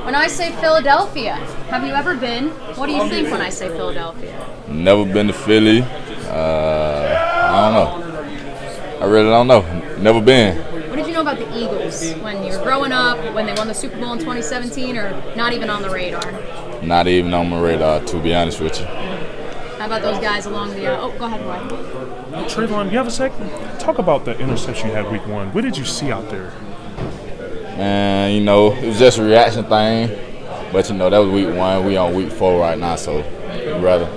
When I say Philadelphia, have you ever been? What do you think when I say Philadelphia? Never been to Philly. I don't know. I really don't know. Never been. What did you know about the Eagles when you were growing up, when they won the Super Bowl in 2017, or not even on the radar? Not even on my radar, to be honest with you. How about those guys along the go ahead, Roy. Travon, you have a second? Talk about the interception you had week 1. What did you see out there? Man, it was just a reaction thing. But, that was week 1. We on week 4 right now, so rather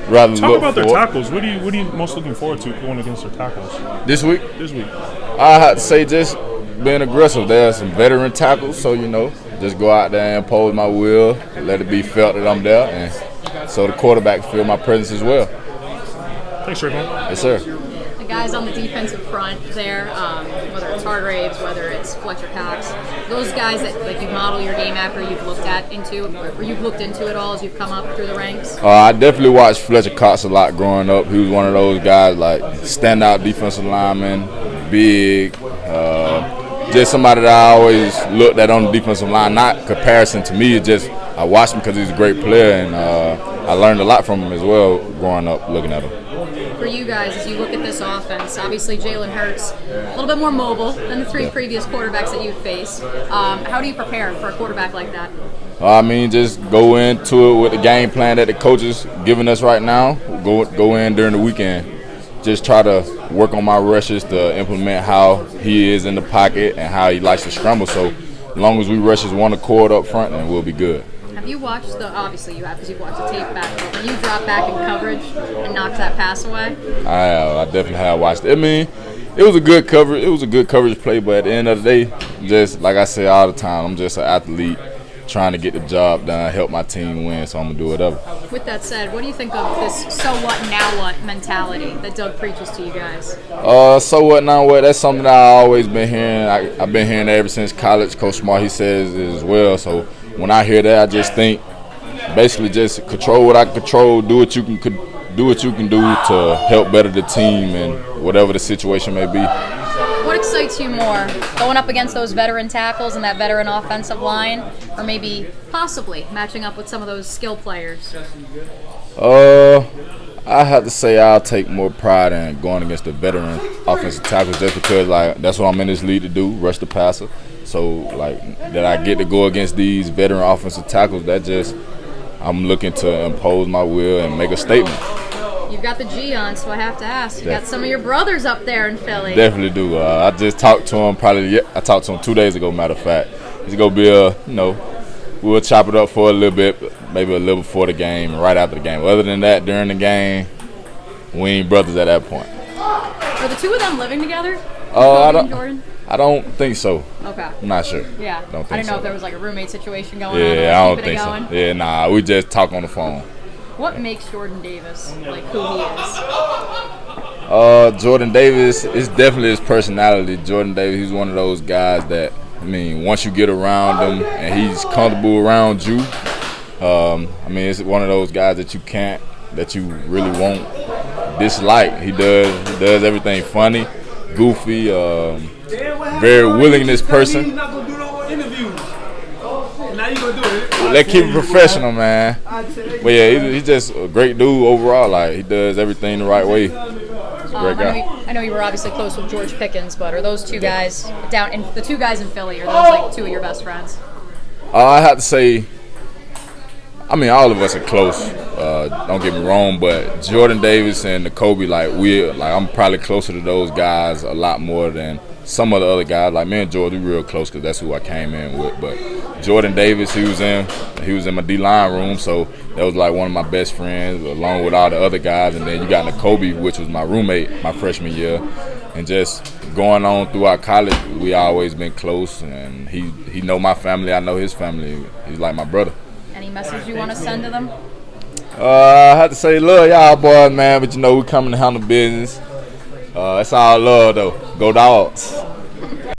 Talk look about their forward. tackles. What are you most looking forward to going against their tackles? This week? This week. I have to say just being aggressive. There are some veteran tackles, so, just go out there and impose my will, let it be felt that I'm there, and so the quarterback feel my presence as well. Thanks, Travon. Yes, sir. The guys on the defensive front there, whether it's Hargraves, whether it's Fletcher Cox, those guys that you model your game after, you've looked into it all as you've come up through the ranks? I definitely watched Fletcher Cox a lot growing up. He was one of those guys, like, standout defensive lineman, big, just somebody that I always looked at on the defensive line. Not comparison to me, it's just I watched him because he's a great player, and I learned a lot from him as well growing up looking at him. For you guys, as you look at this offense, obviously Jalen Hurts a little bit more mobile than the 3 previous quarterbacks that you've faced. How do you prepare for a quarterback like that? Just go into it with the game plan that the coaches giving us right now. Go in during the weekend. Just try to work on my rushes to implement how he is in the pocket and how he likes to scramble. So as long as we rushes one accord up front, then we'll be good. Have you watched obviously you have because you've watched the tape back, but when you drop back in coverage and knock that pass away? I have. I definitely have watched it. I mean, it was a good coverage. It was a good coverage play, but at the end of the day, just like I say all the time, I'm just an athlete trying to get the job done, help my team win, so I'm going to do whatever. With that said, what do you think of this so what, now what mentality that Doug preaches to you guys? So what, now what? That's something that I've always been hearing. I've been hearing that ever since college. Coach Smart, he says it as well. So when I hear that, I just think basically just control what I can control, do what you can do to help better the team and whatever the situation may be. What excites you more, going up against those veteran tackles and that veteran offensive line, or maybe possibly matching up with some of those skill players? I have to say I'll take more pride in going against the veteran offensive tackles just because that's what I'm in this league to do, rush the passer. So that I get to go against these veteran offensive tackles, I'm looking to impose my will and make a statement. You've got the G on, so I have to ask. You got some of your brothers up there in Philly. Definitely do. I just talked to him I talked to him 2 days ago, matter of fact. He's going to be we'll chop it up for a little bit, maybe a little before the game and right after the game. Other than that, during the game, we ain't brothers at that point. Are the two of them living together? Jordan? I don't think so. Okay. I'm not sure. Yeah. I didn't know if there was a roommate situation going on. Yeah, I don't think so. Yeah, nah, we just talk on the phone. What makes Jordan Davis who he is? Jordan Davis is definitely his personality. Jordan Davis, he's one of those guys that, once you get around him and he's comfortable around you, it's one of those guys that you really won't dislike. He does everything funny, goofy, very willingness person. Now you gonna do it. Let's keep it professional, man. But yeah, he's just a great dude overall. He does everything the right way. He's a great guy. I know you were obviously close with George Pickens, but are those two guys the 2 guys in Philly? Are those 2 of your best friends? I have to say, all of us are close. Don't get me wrong, but Jordan Davis and Kobe, I'm probably closer to those guys a lot more than some of the other guys. Me and Jordan, we real close because that's who I came in with. But Jordan Davis, he was in my D-line room, so that was one of my best friends, along with all the other guys. And then you got Kobe, which was my roommate my freshman year. And just going on throughout college, we always been close. And he know my family, I know his family. He's like my brother. Any message you want to send to them? I have to say, love y'all boys, man. But we coming to handle business. It's all love, though. Go Dogs.